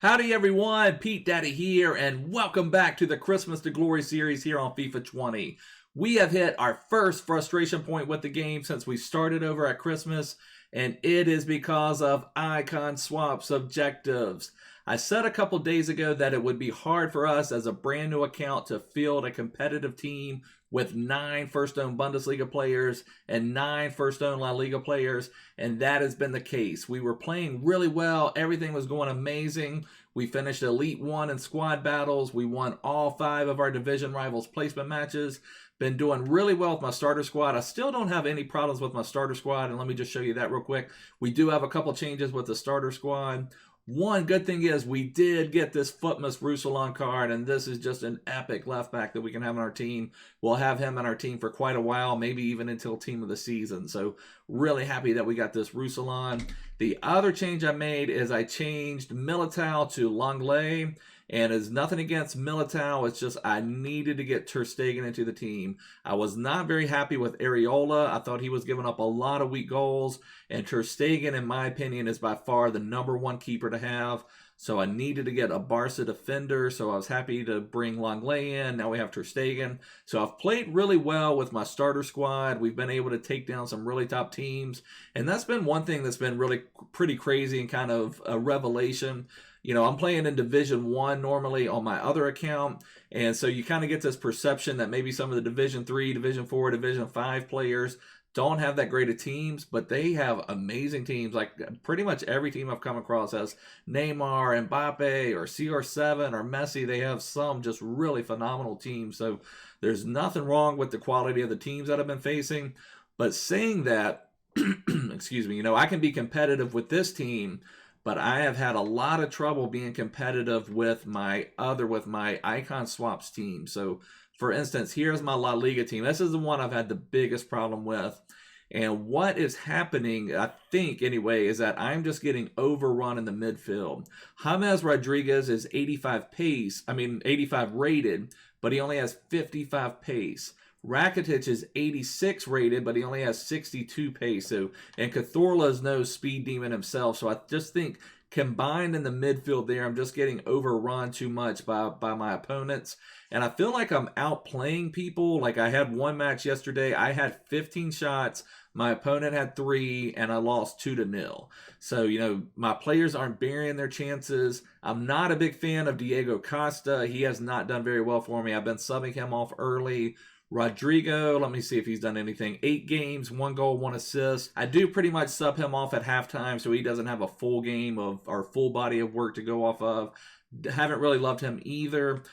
Howdy everyone, Pete Daddy here, and welcome back to the Christmas to Glory series here on FIFA 20. We have hit our first frustration point with the game since we started over at Christmas, and it is because of icon swaps objectives. I said a couple days ago that it would be hard for us as a brand new account to field a competitive team with 9 first-own Bundesliga players and 9 first-own La Liga players, and that has been the case. We were playing really well. Everything was going amazing. We finished Elite 1 in squad battles. We won all 5 of our division rivals placement matches. Been doing really well with my starter squad. I still don't have any problems with my starter squad, and let me just show you that real quick. We do have a couple changes with the starter squad. One good thing is we did get this Footmas Roussillon card, and this is just an epic left back that we can have on our team. We'll have him on our team for quite a while, maybe even until team of the season. So really happy that we got this Roussillon. The other change I made is I changed Militao to Langlais. And it's nothing against Militao. It's just I needed to get Ter Stegen into the team. I was not very happy with Areola. I thought he was giving up a lot of weak goals. And Ter Stegen, in my opinion, is by far the #1 keeper to have. So I needed to get a Barca defender. So I was happy to bring Langlais in. Now we have Ter Stegen. So I've played really well with my starter squad. We've been able to take down some really top teams. And that's been one thing that's been really pretty crazy and kind of a revelation. You know, I'm playing in Division 1 normally on my other account, and so you kind of get this perception that maybe some of the Division 3, Division 4, Division 5 players don't have that great of teams, but they have amazing teams. Like pretty much every team I've come across has Neymar, Mbappe, or CR7, or Messi. They have some just really phenomenal teams, so there's nothing wrong with the quality of the teams that I've been facing. But saying that, excuse me, you know, I can be competitive with this team, but I have had a lot of trouble being competitive with my icon swaps team. So, for instance, here's my La Liga team. This is the one I've had the biggest problem with. And what is happening, I think anyway, is that I'm just getting overrun in the midfield. James Rodriguez is 85 rated, but he only has 55 pace. Rakitic is 86 rated, but he only has 62 pace. So, and Cazorla is no speed demon himself. So I just think combined in the midfield there, I'm just getting overrun too much by my opponents. And I feel like I'm outplaying people. Like I had one match yesterday, I had 15 shots. My opponent had 3, and I lost 2-0. So, you know, my players aren't burying their chances. I'm not a big fan of Diego Costa. He has not done very well for me. I've been subbing him off early. Rodrigo, let me see if he's done anything. 8 games, 1 goal, 1 assist. I do pretty much sub him off at halftime, so he doesn't have a full game of or full body of work to go off of. Haven't really loved him either.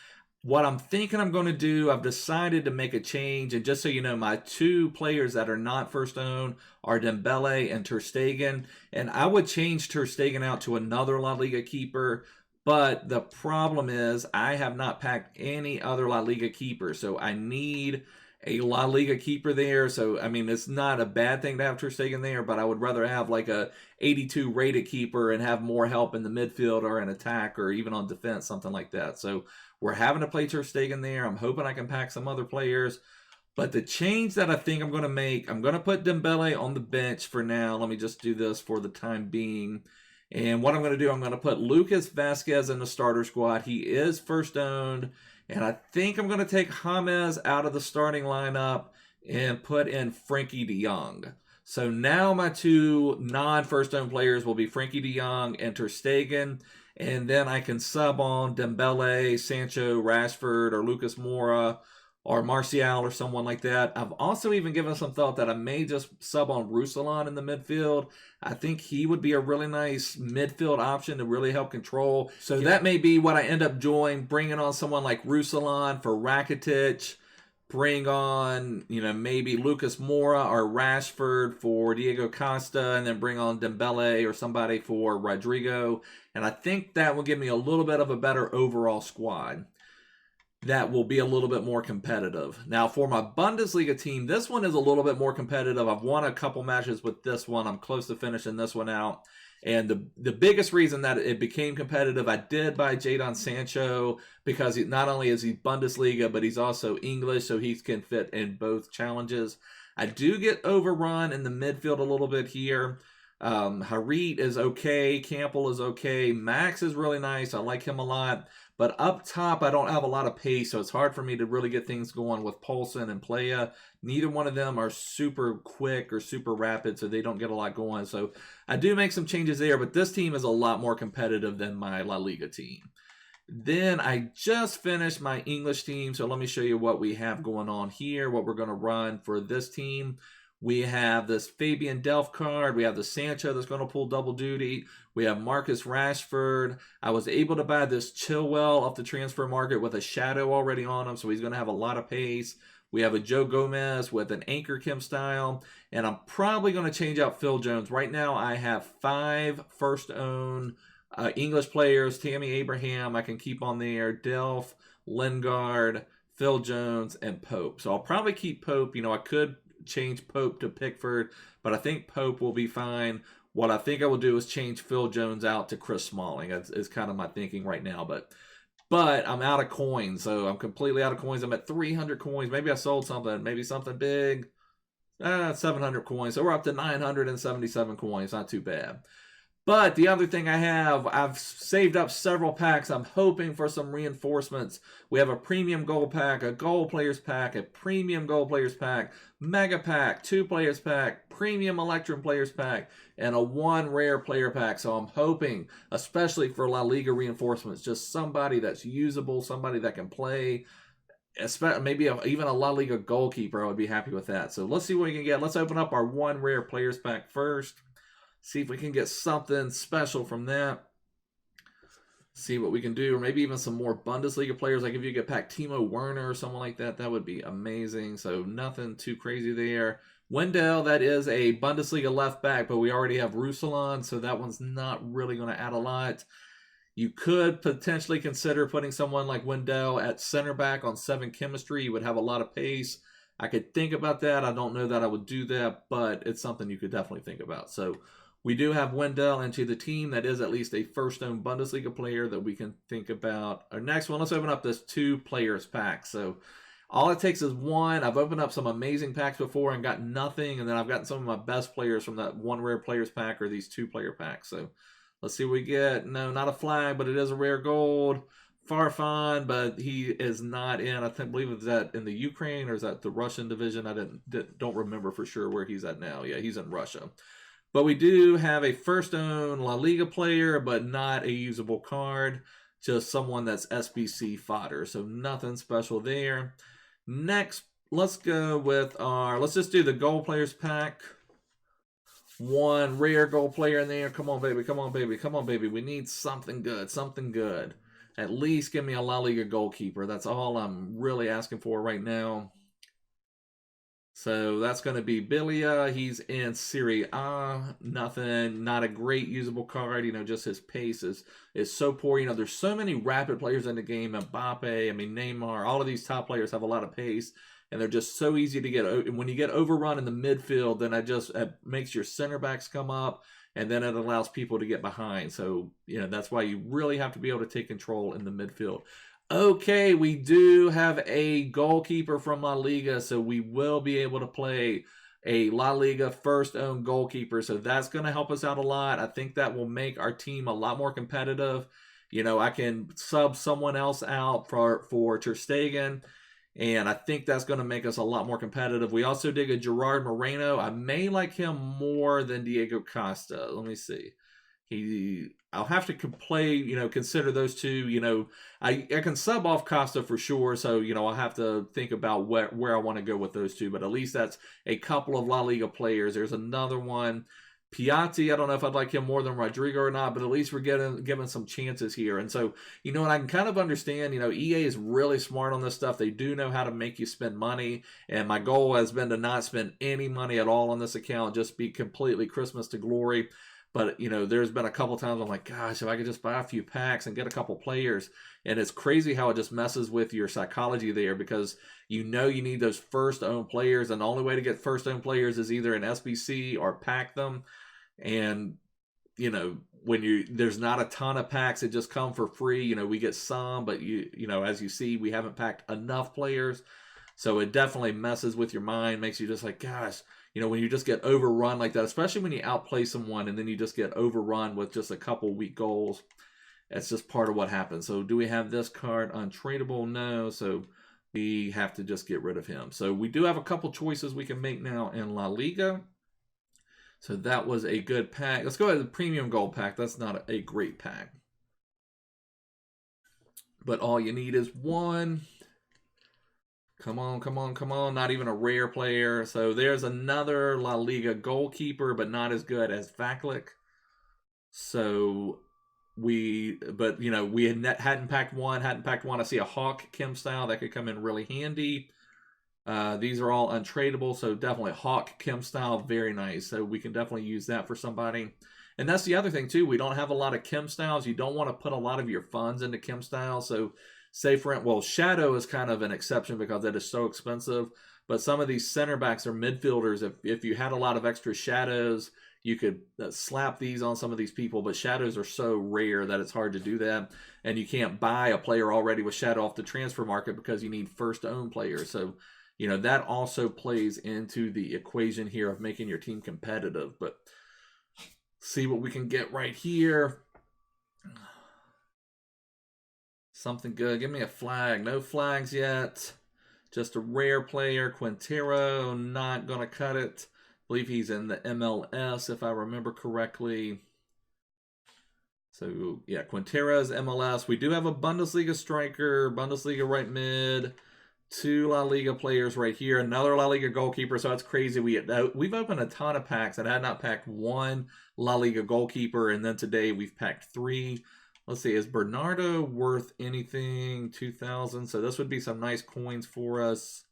What I'm thinking I'm going to do, I've decided to make a change. And just so you know, my 2 players that are not first owned are Dembele and Ter Stegen. And I would change Ter Stegen out to another La Liga keeper. But the problem is I have not packed any other La Liga keeper. So I need a La Liga keeper there. So, I mean, it's not a bad thing to have Ter Stegen there, but I would rather have like a 82 rated keeper and have more help in the midfield or in attack or even on defense, something like that. So we're having to play Ter Stegen there. I'm hoping I can pack some other players. But the change that I think I'm going to make, I'm going to put Dembele on the bench for now. Let me just do this for the time being. And what I'm going to do, I'm going to put Lucas Vazquez in the starter squad. He is first owned. And I think I'm going to take James out of the starting lineup and put in Frankie de Jong. So now my 2 non-first owned players will be Frankie de Jong and Ter Stegen. And then I can sub on Dembele, Sancho, Rashford, or Lucas Moura, or Martial, or someone like that. I've also even given some thought that I may just sub on Roussillon in the midfield. I think he would be a really nice midfield option to really help control. So that may be what I end up doing, bringing on someone like Roussillon for Rakitic, bring on, you know, maybe Lucas Moura or Rashford for Diego Costa, and then bring on Dembele or somebody for Rodrigo. And I think that will give me a little bit of a better overall squad that will be a little bit more competitive. Now, for my Bundesliga team, this one is a little bit more competitive. I've won a couple matches with this one. I'm close to finishing this one out. And the biggest reason that it became competitive, I did buy Jadon Sancho because not only is he Bundesliga, but he's also English, so he can fit in both challenges. I do get overrun in the midfield a little bit here. Harit is okay. Campbell is okay. Max is really nice. I like him a lot. But up top, I don't have a lot of pace, so it's hard for me to really get things going with Paulson and Playa. Neither one of them are super quick or super rapid, so they don't get a lot going. So I do make some changes there, but this team is a lot more competitive than my La Liga team. Then I just finished my English team, so let me show you what we have going on here, what we're going to run for this team. We have this Fabian Delph card. We have the Sancho that's going to pull double duty. We have Marcus Rashford. I was able to buy this Chilwell off the transfer market with a shadow already on him, so he's going to have a lot of pace. We have a Joe Gomez with an Anchor Kim style, and I'm probably going to change out Phil Jones. Right now I have 5 first-own English players. Tammy Abraham I can keep on there. Delph, Lingard, Phil Jones, and Pope. So I'll probably keep Pope. You know, I could change Pope to Pickford, but I think Pope will be fine. What I think I will do is change Phil Jones out to Chris Smalling. Is kind of my thinking right now, but I'm out of coins, so I'm completely out of coins. I'm at 300 coins. Maybe I sold something, maybe something big. 700 coins, so we're up to 977 coins. Not too bad. But the other thing I have, I've saved up several packs. I'm hoping for some reinforcements. We have a premium gold pack, a gold players pack, a premium gold players pack, mega pack, 2 players pack, premium Electrum Players Pack, and a 1 rare player pack. So I'm hoping, especially for La Liga reinforcements, just somebody that's usable, somebody that can play. Maybe even a La Liga goalkeeper. I would be happy with that. So let's see what we can get. Let's open up our 1 rare players pack first. See if we can get something special from that. See what we can do. Or maybe even some more Bundesliga players. Like if you get pack Timo Werner or someone like that, that would be amazing. So nothing too crazy there. Wendell, that is a Bundesliga left back, but we already have Ruslan, so that one's not really going to add a lot. You could potentially consider putting someone like Wendell at center back on 7 chemistry. You would have a lot of pace. I could think about that. I don't know that I would do that, but it's something you could definitely think about. So we do have Wendell into the team. That is at least a first-owned Bundesliga player that we can think about. Our next one, let's open up this 2 players pack. So all it takes is 1. I've opened up some amazing packs before and got nothing, and then I've gotten some of my best players from that 1 rare players pack or these 2 player packs. So let's see what we get. No, not a flag, but it is a rare gold. Farfan, but he is not in. I believe is that in the Ukraine or is that the Russian division? I don't remember for sure where he's at now. Yeah, he's in Russia. But we do have a first-owned La Liga player, but not a usable card. Just someone that's SBC fodder. So nothing special there. Next, let's go with let's just do the gold players pack. 1 rare gold player in there. Come on, baby. Come on, baby. Come on, baby. We need something good. Something good. At least give me a La Liga goalkeeper. That's all I'm really asking for right now. So that's going to be Bilia. He's in Serie A. Nothing, not a great usable card. You know, just his pace is so poor. You know, there's so many rapid players in the game. Mbappe, I mean, Neymar, all of these top players have a lot of pace. And they're just so easy to get. And when you get overrun in the midfield, then it makes your center backs come up. And then it allows people to get behind. So, you know, that's why you really have to be able to take control in the midfield. Okay, we do have a goalkeeper from La Liga, so we will be able to play a La Liga first-owned goalkeeper, so that's going to help us out a lot. I think that will make our team a lot more competitive. You know, I can sub someone else out for Ter Stegen, and I think that's going to make us a lot more competitive. We also dig a Gerard Moreno. I may like him more than Diego Costa. Let me see. I'll have to consider those 2. You know, I can sub off Costa for sure. So, you know, I'll have to think about where I want to go with those 2. But at least that's a couple of La Liga players. There's another one. Piatti, I don't know if I'd like him more than Rodrigo or not, but at least we're given some chances here. And so, you know, and I can kind of understand, you know, EA is really smart on this stuff. They do know how to make you spend money. And my goal has been to not spend any money at all on this account, just be completely Christmas to glory. But, you know, there's been a couple times I'm like, gosh, if I could just buy a few packs and get a couple players. And it's crazy how it just messes with your psychology there because you know you need those first-owned players. And the only way to get first-owned players is either an SBC or pack them. And, you know, there's not a ton of packs that just come for free. You know, we get some, but, you know, as you see, we haven't packed enough players. So it definitely messes with your mind, makes you just like, gosh, you know, when you just get overrun like that, especially when you outplay someone and then you just get overrun with just a couple weak goals. That's just part of what happens. So do we have this card untradeable? No. So we have to just get rid of him. So we do have a couple choices we can make now in La Liga. So that was a good pack. Let's go ahead to the Premium Gold pack. That's not a great pack. But all you need is one. Come on, come on, come on. Not even a rare player. So there's another La Liga goalkeeper, but not as good as Vaklik. So but you know, we hadn't packed one. I see a Hawk Kim style that could come in really handy. These are all untradeable, so definitely Hawk Kim style, very nice. So we can definitely use that for somebody. And that's the other thing too. We don't have a lot of Kim styles. You don't want to put a lot of your funds into Kim style. So say well, Shadow is kind of an exception because that is so expensive. But some of these center backs or midfielders, if you had a lot of extra shadows, you could slap these on some of these people, but shadows are so rare that it's hard to do that. And you can't buy a player already with shadow off the transfer market because you need first own players. So, you know, that also plays into the equation here of making your team competitive. But see what we can get right here. Something good. Give me a flag. No flags yet. Just a rare player. Quintero, not going to cut it. I believe he's in the MLS, if I remember correctly. So, yeah, Quintero's MLS. We do have a Bundesliga striker, Bundesliga right mid, 2 La Liga players right here, another La Liga goalkeeper. So that's crazy. We've opened a ton of packs and had not packed 1 La Liga goalkeeper, and then today we've packed 3. Let's see, is Bernardo worth anything? 2,000. So this would be some nice coins for us.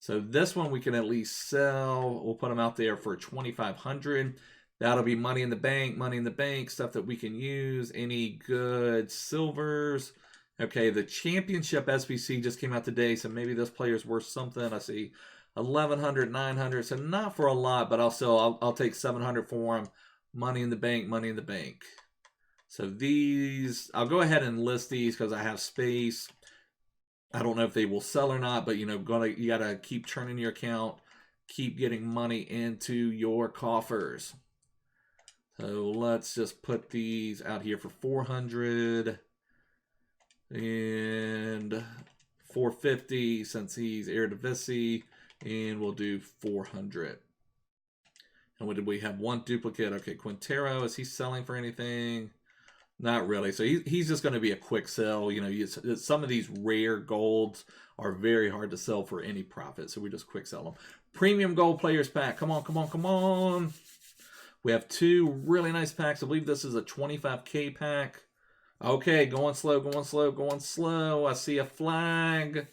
So this one we can at least sell. We'll put them out there for 2,500. That'll be money in the bank, stuff that we can use. Any good silvers? Okay, the championship SBC just came out today, so maybe this player's worth something. I see 1,100, 900, so not for a lot, but I'll take 700 for them. Money in the bank. So these, I'll go ahead and list these because I have space. I don't know if they will sell or not, but you know, you gotta keep churning your account, keep getting money into your coffers. So let's just put these out here for 400 and 450 since he's Eredivisie, and we'll do 400. And what did we have? 1 duplicate. Okay, Quintero, is he selling for anything? Not really. So he's just going to be a quick sell. You know, some of these rare golds are very hard to sell for any profit. So we just quick sell them. Premium Gold Players Pack. Come on, come on, come on. We have 2 really nice packs. I believe this is a 25K pack. Okay, going slow, going slow, going slow. I see a flag.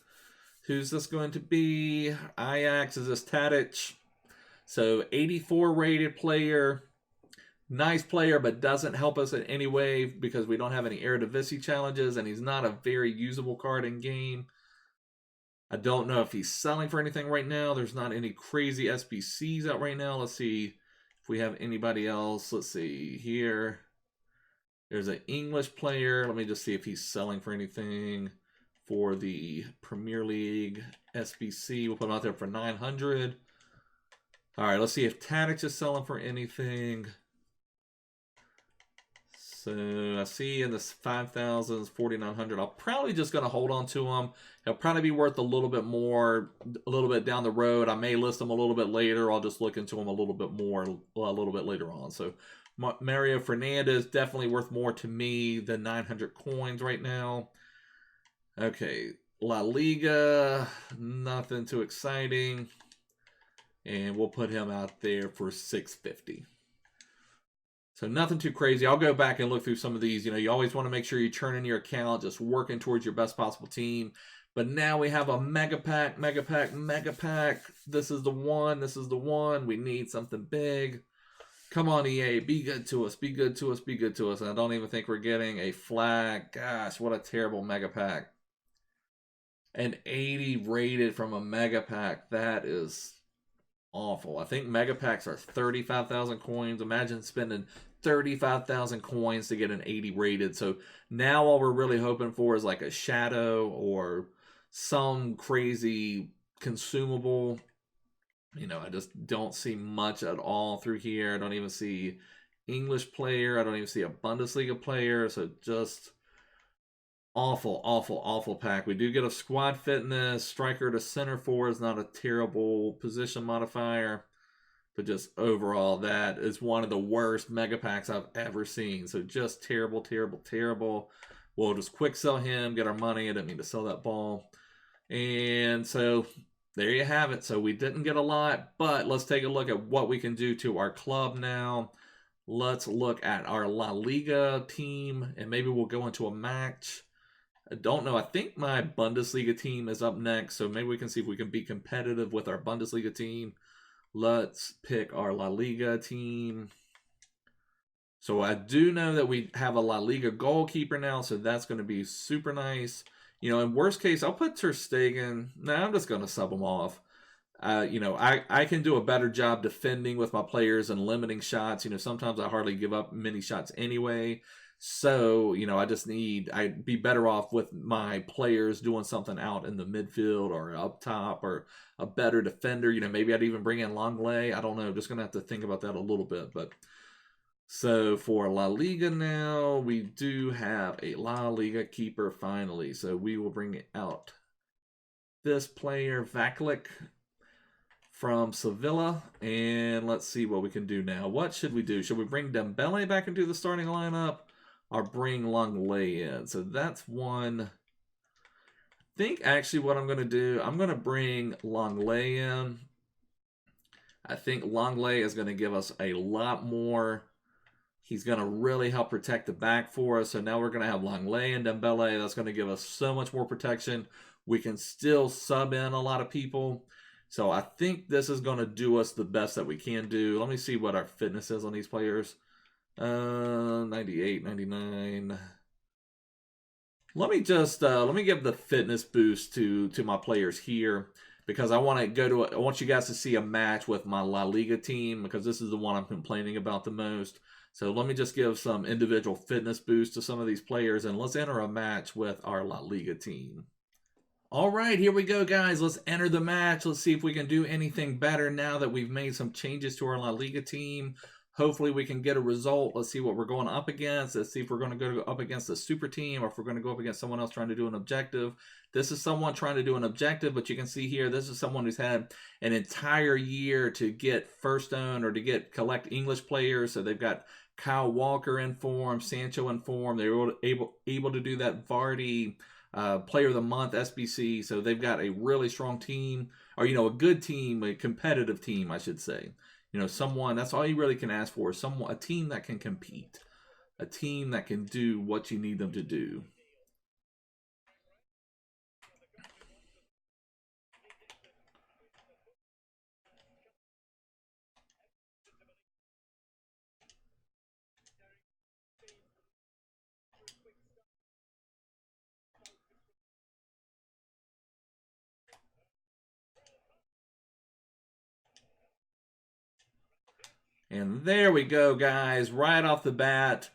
Who's this going to be? Ajax. Is this Tadic? So 84 rated player. Nice player, but doesn't help us in any way because we don't have any Eredivisie challenges, and he's not a very usable card in game. I don't know if he's selling for anything right now. There's not any crazy SBCs out right now. Let's see if we have anybody else. Let's see here. There's an English player. Let me just see if he's selling for anything for the Premier League SBC. We'll put him out there for 900. All right, let's see if Tadic is selling for anything. So I see in the 5,000s, 4,900. I'm probably just going to hold on to them. He'll probably be worth a little bit more, a little bit down the road. I may list them a little bit later. I'll just look into them a little bit more, a little bit later on. So Mario Fernandez, definitely worth more to me than 900 coins right now. Okay, La Liga, nothing too exciting. And we'll put him out there for 650. So nothing too crazy. I'll go back and look through some of these. You know, you always want to make sure you churn in your account, just working towards your best possible team. But now we have a mega pack, mega pack, mega pack. This is the one. This is the one. We need something big. Come on, EA. Be good to us. Be good to us. Be good to us. And I don't even think we're getting a flag. Gosh, what a terrible mega pack. An 80 rated from a mega pack. That is awful. I think mega packs are 35,000 coins. Imagine spending 35,000 coins to get an 80 rated. So now all we're really hoping for is like a shadow or some crazy consumable. I just don't see much at all through here. I don't even see English player. I don't even see a Bundesliga player. So just awful, awful, awful pack. We do get a squad fitness. Striker to center forward is not a terrible position modifier. But just overall, that is one of the worst mega packs I've ever seen. So just terrible, terrible, terrible. We'll just quick sell him, get our money. I didn't mean to sell that ball. And so there you have it. So we didn't get a lot, but let's take a look at what we can do to our club now. Let's look at our La Liga team, and maybe we'll go into a match. I don't know. I think my Bundesliga team is up next, so maybe we can see if we can be competitive with our Bundesliga team. Let's pick our La Liga team. So I do know that we have a La Liga goalkeeper now, so that's going to be super nice. In worst case, I'll put Ter Stegen. Nah, I'm just going to sub him off. I can do a better job defending with my players and limiting shots. Sometimes I hardly give up many shots anyway. So, I'd be better off with my players doing something out in the midfield or up top or a better defender. Maybe I'd even bring in Longley. I don't know. Just going to have to think about that a little bit. But so for La Liga now, we do have a La Liga keeper finally. So we will bring out this player, Vaklik, from Sevilla. And let's see what we can do now. What should we do? Should we bring Dembele back into the starting lineup or bring Longley in? So that's one. I think actually what I'm going to do, I'm going to bring Longley in. I think Longley is going to give us a lot more. He's going to really help protect the back for us. So now we're going to have Longley and Dembele. That's going to give us so much more protection. We can still sub in a lot of people. So I think this is going to do us the best that we can do. Let me see what our fitness is on these players. 98, 99. Let me give the fitness boost to my players here, because I want you guys to see a match with my La Liga team, because this is the one I'm complaining about the most. So let me just give some individual fitness boost to some of these players, and let's enter a match with our La Liga team. All right, here we go, guys. Let's enter the match. Let's see if we can do anything better now that we've made some changes to our La Liga team. Hopefully we can get a result. Let's see what we're going up against. Let's see if we're going to go up against a super team or if we're going to go up against someone else trying to do an objective. This is someone trying to do an objective, but you can see here, this is someone who's had an entire year to get first own or to collect English players. So they've got Kyle Walker in form, Sancho in form. They were able to do that Vardy Player of the Month SBC. So they've got a really strong team, or a good team, a competitive team, I should say. Someone, that's all you really can ask for, a team that can compete, a team that can do what you need them to do. And there we go, guys. Right off the bat,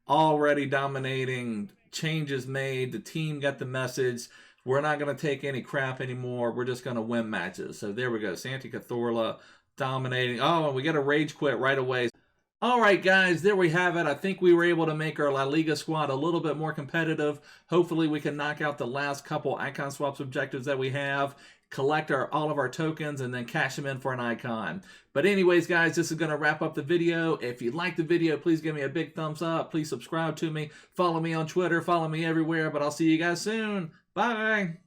already dominating. Changes made. The team got the message. We're not going to take any crap anymore. We're just going to win matches. So there we go. Santi Cazorla dominating. Oh, and we get a rage quit right away. All right, guys, there we have it. I think we were able to make our La Liga squad a little bit more competitive. Hopefully, we can knock out the last couple icon swaps objectives that we have, collect all of our tokens, and then cash them in for an icon. But anyways, guys, this is going to wrap up the video. If you liked the video, please give me a big thumbs up. Please subscribe to me. Follow me on Twitter. Follow me everywhere. But I'll see you guys soon. Bye.